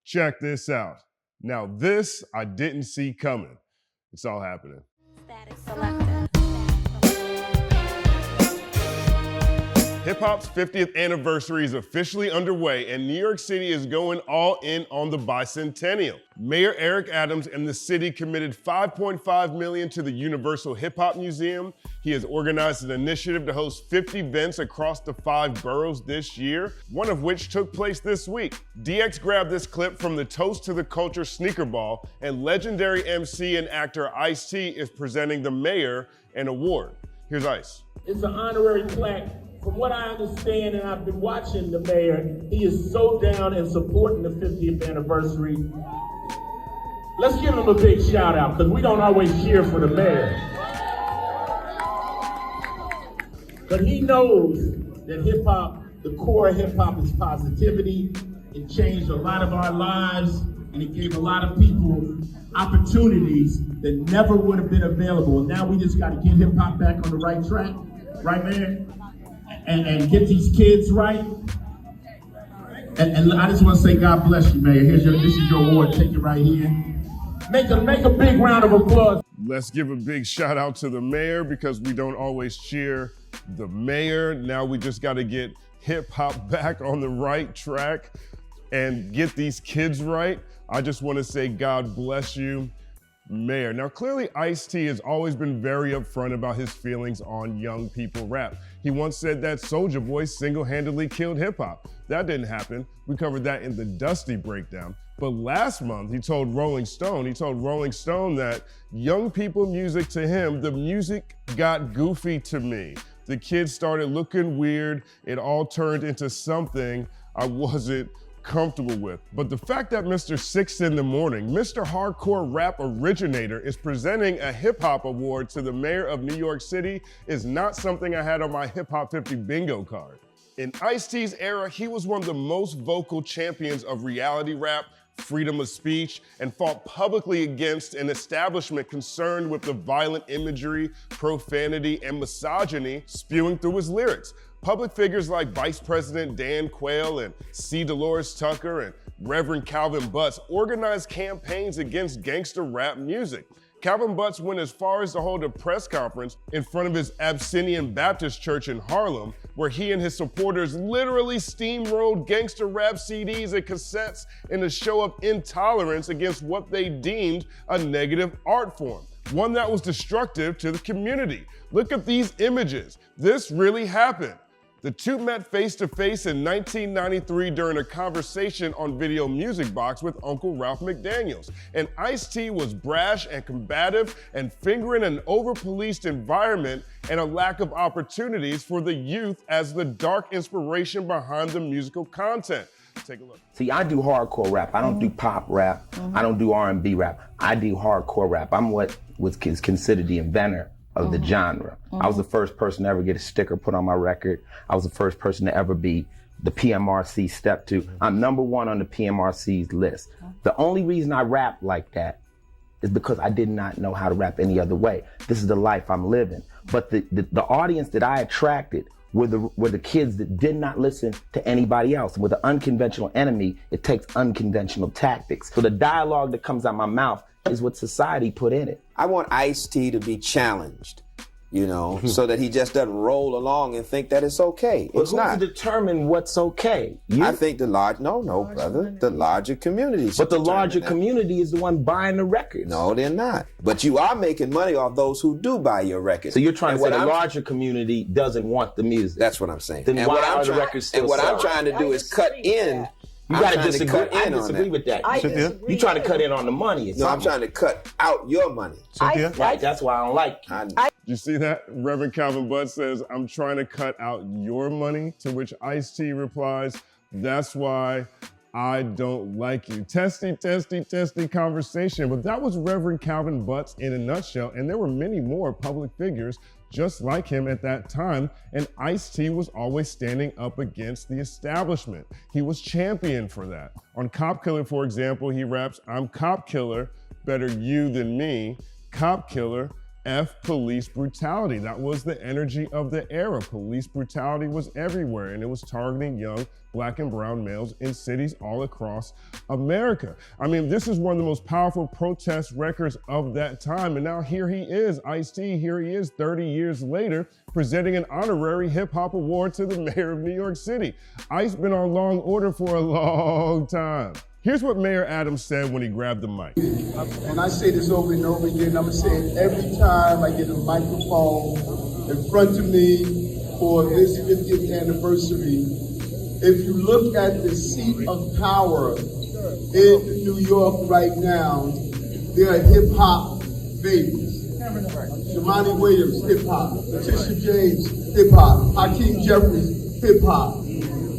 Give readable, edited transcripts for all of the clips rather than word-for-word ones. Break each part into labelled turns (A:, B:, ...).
A: Check this out. Now this I didn't see coming. It's all happening.
B: Static selector.
A: Hip-hop's 50th anniversary is officially underway and New York City is going all in on the bicentennial. Mayor Eric Adams and the city committed $5.5 million to the Universal Hip Hop Museum. He has organized an initiative to host 50 events across the 5 boroughs this year, one of which took place this week. DX grabbed this clip from the Toast to the Culture Sneaker Ball, and legendary MC and actor Ice-T is presenting the mayor an award. Here's Ice.
C: It's an honorary plaque. From what I understand, and I've been watching the mayor, he is so down and supporting the 50th anniversary. Let's give him a big shout out, because we don't always cheer for the mayor. But he knows that hip hop, the core of hip hop is positivity. It changed a lot of our lives, and it gave a lot of people opportunities that never would have been available. And now we just got to get hip hop back on the right track, right, man? And get these kids right. And I just want to say, God bless you, Mayor. This is your award. Take it right here. Make a big round of applause.
A: Let's give a big shout out to the mayor, because we don't always cheer the mayor. Now we just got to get hip hop back on the right track and get these kids right. I just want to say, God bless you, Mayor. Now, clearly Ice-T has always been very upfront about his feelings on young people rap. He once said that Soulja Boy single-handedly killed hip-hop. That didn't happen. We covered that in the DXBreakdown. But last month, he told Rolling Stone that young people music to him, the music got goofy to me. The kids started looking weird. It all turned into something I wasn't comfortable with. But the fact that Mr. 6 in the Morning, Mr. Hardcore Rap Originator, is presenting a hip hop award to the mayor of New York City is not something I had on my Hip Hop 50 bingo card. In Ice-T's era, he was one of the most vocal champions of reality rap, freedom of speech, and fought publicly against an establishment concerned with the violent imagery, profanity, and misogyny spewing through his lyrics. Public figures like Vice President Dan Quayle and C. Dolores Tucker and Reverend Calvin Butts organized campaigns against gangster rap music. Calvin Butts went as far as to hold a press conference in front of his Abyssinian Baptist Church in Harlem, where he and his supporters literally steamrolled gangster rap CDs and cassettes in a show of intolerance against what they deemed a negative art form, one that was destructive to the community. Look at these images. This really happened. The two met face-to-face in 1993 during a conversation on Video Music Box with Uncle Ralph McDaniels. And Ice-T was brash and combative and fingering an over-policed environment and a lack of opportunities for the youth as the dark inspiration behind the musical content. Take a look.
D: See, I do hardcore rap. I don't do pop rap. I don't do R&B rap. I do hardcore rap. I'm what is considered the inventor of the genre. I was the first person to ever get a sticker put on my record. I was the first person to ever be the PMRC Step 2. I'm #1 on the PMRC's list. The only reason I rap like that is because I did not know how to rap any other way. This is the life I'm living. But the audience that I attracted were the kids that did not listen to anybody else. With an unconventional enemy, it takes unconventional tactics. So the dialogue that comes out my mouth is what society put in it.
E: I want Ice-T to be challenged, you know, so that he just doesn't roll along and think that it's okay.
D: But
E: it's
D: who's
E: not.
D: to determine what's okay? You?
E: I think the brother, the larger community.
D: But the larger community is the one buying the records.
E: No, they're not. But you are making money off those who do buy your records.
D: So you're trying to say the larger community doesn't want the music.
E: That's what I'm saying.
D: Then why are the records still selling?
E: I'm trying to do is cut in.
D: You gotta disagree. I disagree with that. You trying to cut in on the money.
E: No, I'm trying to cut out your money.
D: Right, that's why I don't like you.
A: You see that? Reverend Calvin Butts says, I'm trying to cut out your money, to which Ice-T replies, that's why I don't like you. Testy conversation. But that was Reverend Calvin Butts in a nutshell, and there were many more public figures just like him at that time, and Ice-T was always standing up against the establishment. He was championed for that. On Cop Killer, for example, he raps, I'm cop killer, better you than me. Cop killer, F police brutality. That was the energy of the era. Police brutality was everywhere, and it was targeting young Black and brown males in cities all across America. I mean, this is one of the most powerful protest records of that time, and now here he is, Ice-T, here he is 30 years later, presenting an honorary hip-hop award to the mayor of New York City. Ice been on Long Order for a long time. Here's what Mayor Adams said when he grabbed the mic.
B: And I say this over and over again, I'm gonna say it every time I get a microphone in front of me for this 50th anniversary. If you look at the seat of power in New York right now, there are hip hop babies. Shamani Williams, hip hop. Letitia James, hip hop. Hakeem Jeffries, hip hop.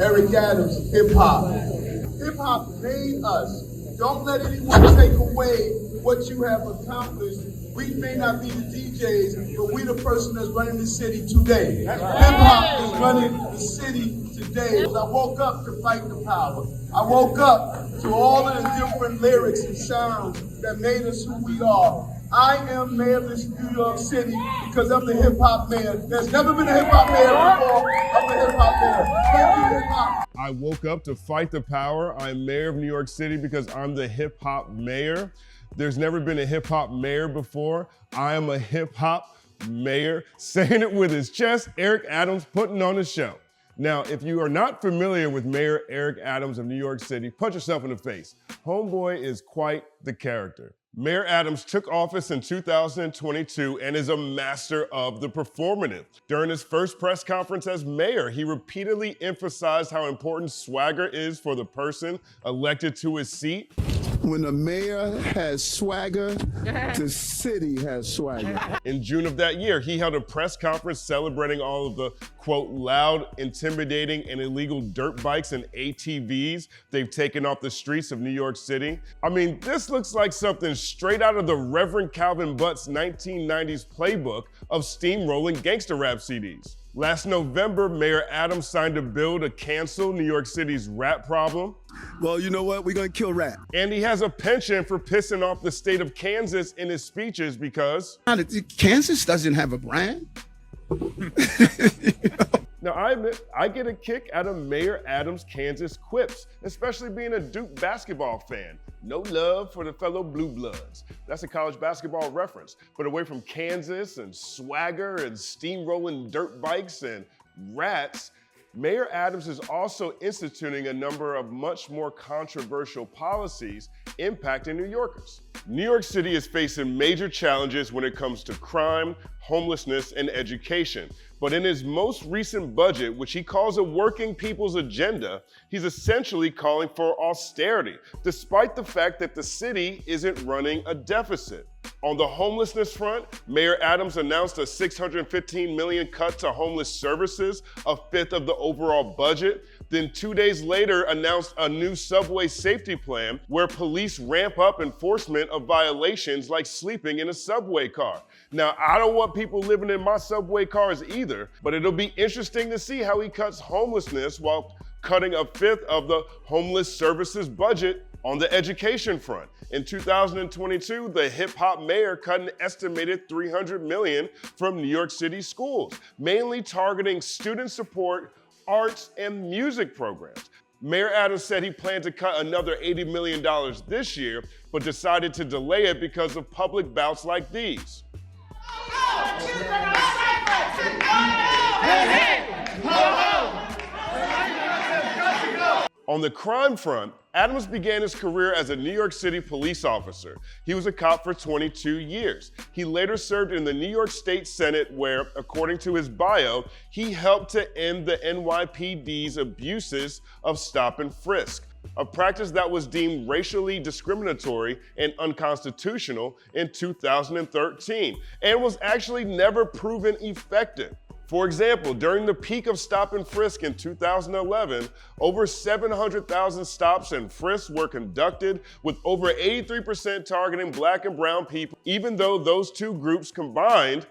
B: Eric Adams, hip hop. Hip hop made us. Don't let anyone take away what you have accomplished. We may not be the DJs, but we the person that's running the city today. Hip hop is running the city today. I woke up to fight the power. I woke up to all of the different lyrics and sounds that made us who we are. I am mayor of this New York City because I'm the hip hop mayor. There's never been a hip hop mayor before. I'm the hip hop mayor. Thank you, hip hop.
A: I woke up to fight the power. I'm mayor of New York City because I'm the hip hop mayor. There's never been a hip hop mayor before. I am a hip hop mayor. Saying it with his chest, Eric Adams putting on a show. Now, if you are not familiar with Mayor Eric Adams of New York City, punch yourself in the face. Homeboy is quite the character. Mayor Adams took office in 2022 and is a master of the performative. During his first press conference as mayor, he repeatedly emphasized how important swagger is for the person elected to his seat.
B: When the mayor has swagger, the city has swagger.
A: In June of that year, he held a press conference celebrating all of the, quote, loud, intimidating, and illegal dirt bikes and ATVs they've taken off the streets of New York City. I mean, this looks like something straight out of the Reverend Calvin Butt's 1990s playbook of steamrolling gangster rap CDs. Last November, Mayor Adams signed a bill to cancel New York City's rap problem.
B: Well, you know what? We're gonna kill rap.
A: And he has a penchant for pissing off the state of Kansas in his speeches because
B: Kansas doesn't have a brand.
A: Now, I admit, I get a kick out of Mayor Adams' Kansas quips, especially being a Duke basketball fan. No love for the fellow Blue Bloods. That's a college basketball reference. But away from Kansas and swagger and steamrolling dirt bikes and rats, Mayor Adams is also instituting a number of much more controversial policies impacting New Yorkers. New York City is facing major challenges when it comes to crime, homelessness, and education. But in his most recent budget, which he calls a working people's agenda, he's essentially calling for austerity, despite the fact that the city isn't running a deficit. On the homelessness front, Mayor Adams announced a $615 million cut to homeless services, a fifth of the overall budget. Then 2 days later announced a new subway safety plan where police ramp up enforcement of violations like sleeping in a subway car. Now, I don't want people living in my subway cars either, but it'll be interesting to see how he cuts homelessness while cutting a fifth of the homeless services budget on the education front. In 2022, the hip-hop mayor cut an estimated $300 million from New York City schools, mainly targeting student support, arts, and music programs. Mayor Adams said he planned to cut another $80 million this year, but decided to delay it because of public bouts like these. On the crime front, Adams began his career as a New York City police officer. He was a cop for 22 years. He later served in the New York State Senate where, according to his bio, he helped to end the NYPD's abuses of stop and frisk, a practice that was deemed racially discriminatory and unconstitutional in 2013, and was actually never proven effective. For example, during the peak of stop and frisk in 2011, over 700,000 stops and frisks were conducted, with over 83% targeting Black and brown people, even though those two groups combined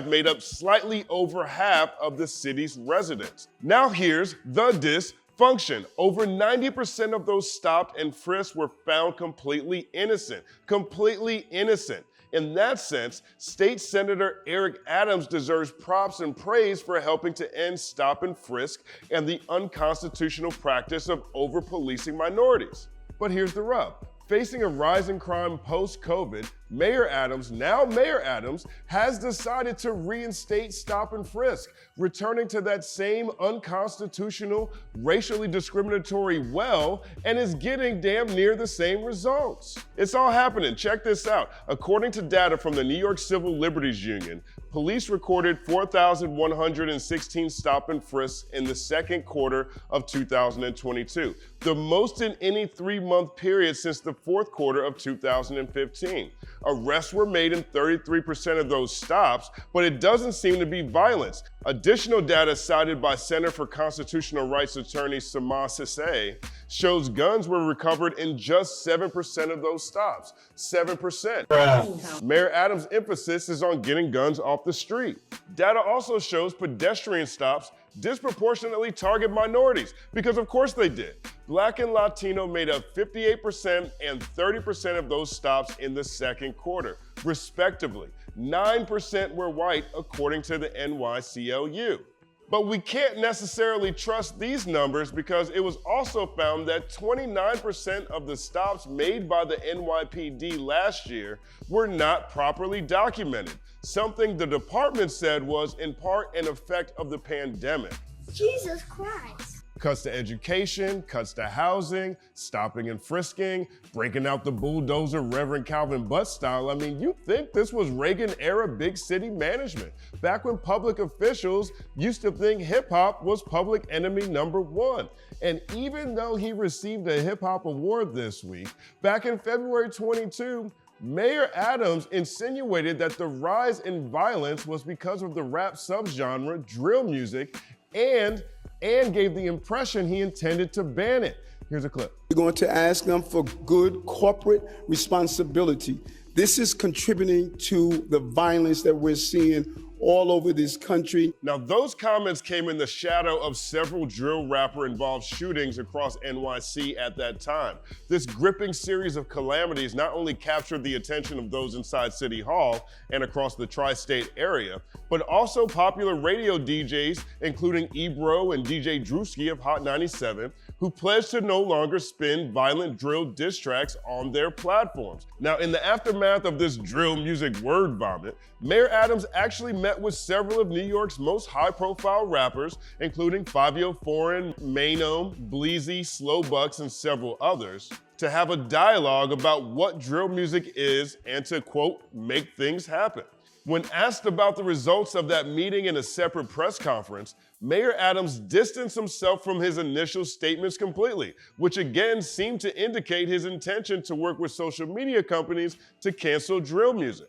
A: made up slightly over half of the city's residents. Now here's the dysfunction. Over 90% of those stopped and frisked were found completely innocent. Completely innocent. In that sense, State Senator Eric Adams deserves props and praise for helping to end stop and frisk and the unconstitutional practice of over-policing minorities. But here's the rub. Facing a rise in crime post-COVID, Mayor Adams, now Mayor Adams, has decided to reinstate stop and frisk, returning to that same unconstitutional, racially discriminatory well, and is getting damn near the same results. It's all happening. Check this out. According to data from the New York Civil Liberties Union, police recorded 4,116 stop and frisks in the second quarter of 2022, the most in any 3-month period since the fourth quarter of 2015. Arrests were made in 33% of those stops, but it doesn't seem to be violence. Additional data cited by Center for Constitutional Rights attorney Sama Sisse shows guns were recovered in just 7% of those stops. 7%. Mayor Adams' emphasis is on getting guns off the street. Data also shows pedestrian stops disproportionately target minorities, because of course they did. Black and Latino made up 58% and 30% of those stops in the second quarter, respectively. 9% were white, according to the NYCLU. But we can't necessarily trust these numbers because it was also found that 29% of the stops made by the NYPD last year were not properly documented, something the department said was in part an effect of the pandemic.
F: Jesus Christ.
A: Cuts to education, cuts to housing, stopping and frisking, breaking out the bulldozer Reverend Calvin Butt style. I mean, you'd think this was Reagan-era big city management, back when public officials used to think hip-hop was public enemy #1. And even though he received a hip-hop award this week, back in February 22, Mayor Adams insinuated that the rise in violence was because of the rap subgenre drill music and gave the impression he intended to ban it. Here's a clip.
B: We're going to ask them for good corporate responsibility. This is contributing to the violence that we're seeing all over this country.
A: Now, those comments came in the shadow of several drill rapper-involved shootings across NYC at that time. This gripping series of calamities not only captured the attention of those inside City Hall and across the tri-state area, but also popular radio DJs, including Ebro and DJ Drewski of Hot 97, who pledged to no longer spin violent drill diss tracks on their platforms. Now, in the aftermath of this drill music word vomit, Mayor Adams actually met with several of New York's most high-profile rappers, including Fabio Foreign, Mano, Bleezy, Slow Bucks, and several others, to have a dialogue about what drill music is and to, quote, make things happen. When asked about the results of that meeting in a separate press conference, Mayor Adams distanced himself from his initial statements completely, which again seemed to indicate his intention to work with social media companies to cancel drill music.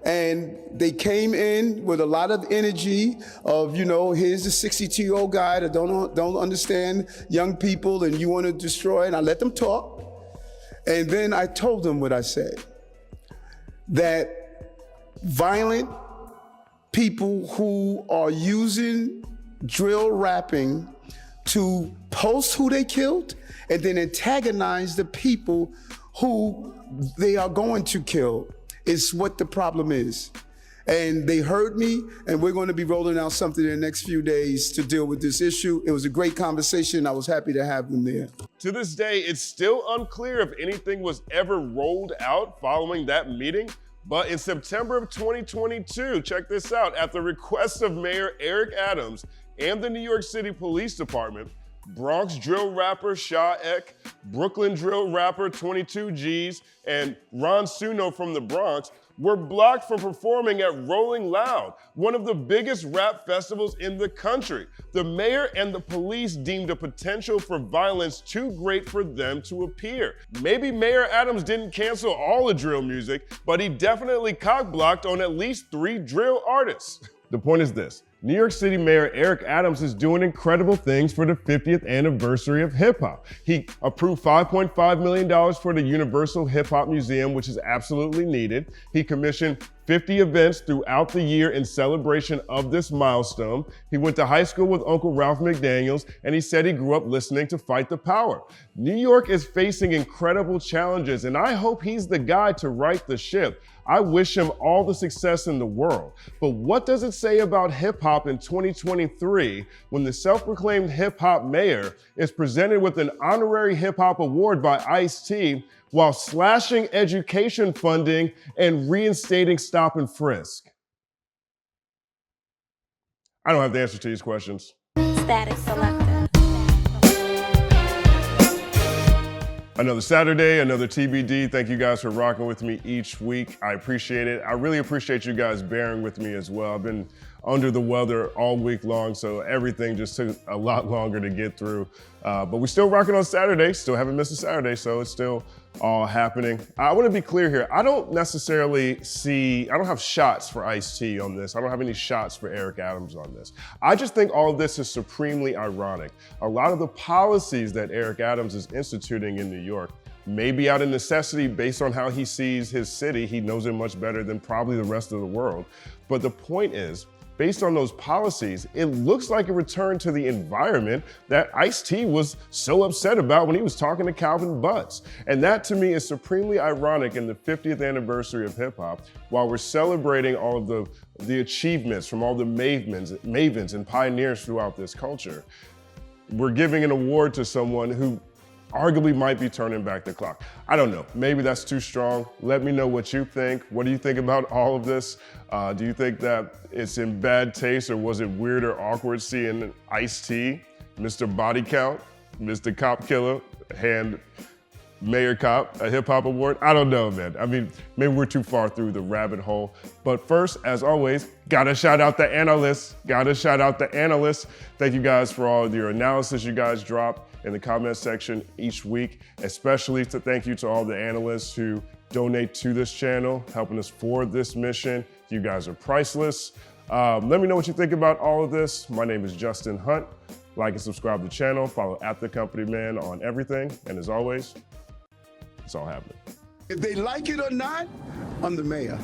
B: And they came in with a lot of energy of, you know, here's a 62-year-old guy that don't understand young people and you want to destroy it. And I let them talk. And then I told them what I said, that violent people who are using drill rapping to post who they killed and then antagonize the people who they are going to kill is what the problem is. And they heard me, and we're going to be rolling out something in the next few days to deal with this issue. It was a great conversation. I was happy to have them there.
A: To this day, it's still unclear if anything was ever rolled out following that meeting. But in September of 2022, check this out, at the request of Mayor Eric Adams and the New York City Police Department, Bronx drill rapper Sha Ek, Brooklyn drill rapper 22 G's, and Ron Suno from the Bronx were blocked from performing at Rolling Loud, one of the biggest rap festivals in the country. The mayor and the police deemed a potential for violence too great for them to appear. Maybe Mayor Adams didn't cancel all the drill music, but he definitely cock-blocked on at least 3 drill artists. The point is this: New York City Mayor Eric Adams is doing incredible things for the 50th anniversary of hip hop. He approved $5.5 million for the Universal Hip Hop Museum, which is absolutely needed. He commissioned 50 events throughout the year in celebration of this milestone. He went to high school with Uncle Ralph McDaniels, and he said he grew up listening to Fight the Power. New York is facing incredible challenges, and I hope he's the guy to right the ship. I wish him all the success in the world. But what does it say about hip hop in 2023 when the self-proclaimed hip hop mayor is presented with an honorary hip hop award by Ice-T while slashing education funding and reinstating stop and frisk? I don't have the answer to these questions.
F: Static selected.
A: Another Saturday, another TBD. Thank you guys for rocking with me each week. I appreciate it. I really appreciate you guys bearing with me as well. I've been under the weather all week long, so everything just took a lot longer to get through. But we're still rocking on Saturday. Still haven't missed a Saturday, so it's still all happening. I want to be clear here. I don't have shots for Ice-T on this. I don't have any shots for Eric Adams on this. I just think all of this is supremely ironic. A lot of the policies that Eric Adams is instituting in New York may be out of necessity based on how he sees his city. He knows it much better than probably the rest of the world. But the point is, based on those policies, it looks like a return to the environment that Ice-T was so upset about when he was talking to Calvin Butts. And that to me is supremely ironic in the 50th anniversary of hip hop, while we're celebrating all of the achievements from all the mavens and pioneers throughout this culture. We're giving an award to someone who arguably might be turning back the clock. I don't know, maybe that's too strong. Let me know what you think. What do you think about all of this? Do you think that it's in bad taste, or was it weird or awkward seeing Ice-T, Mr. Body Count, Mr. Cop Killer, hand Mayor Cop a hip hop award? I don't know, man. I mean, maybe we're too far through the rabbit hole. But first, as always, gotta shout out the analysts. Thank you guys for all of your analysis you guys drop in the comment section each week, especially to thank you to all the analysts who donate to this channel, helping us forward this mission. You guys are priceless. Let me know what you think about all of this. My name is Justin Hunte. Like and subscribe to the channel, follow @TheCompanyMan on everything. And as always, it's all happening.
B: If they like it or not, I'm the mayor.